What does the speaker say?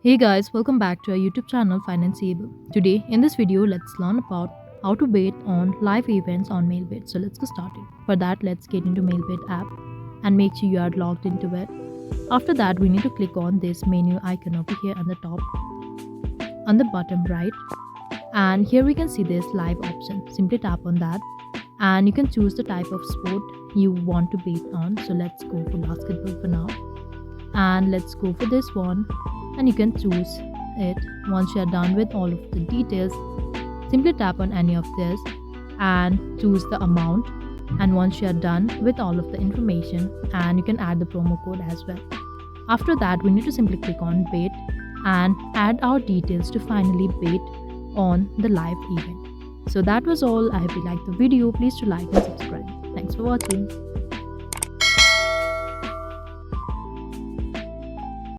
Hey guys, welcome back to our YouTube channel Financeable. Today in this video, let's learn about how to bet on live events on Melbet. So let's get started. For that, let's get into Melbet app and make sure you are logged into it. After that, we need to click on this menu icon over here on the top, on the bottom right, and here we can see this live option. Simply tap on that and you can choose the type of sport you want to bet on. So let's go for basketball for now, and let's go for this one, and you can choose it. Once you are done with all of the details, simply tap on any of this and choose the amount. And once you are done with all of the information, and you can add the promo code as well. After that, we need to simply click on bet and add our details to finally bet on the live event. So that was all. I hope you liked the video. Please do like and subscribe. Thanks for watching.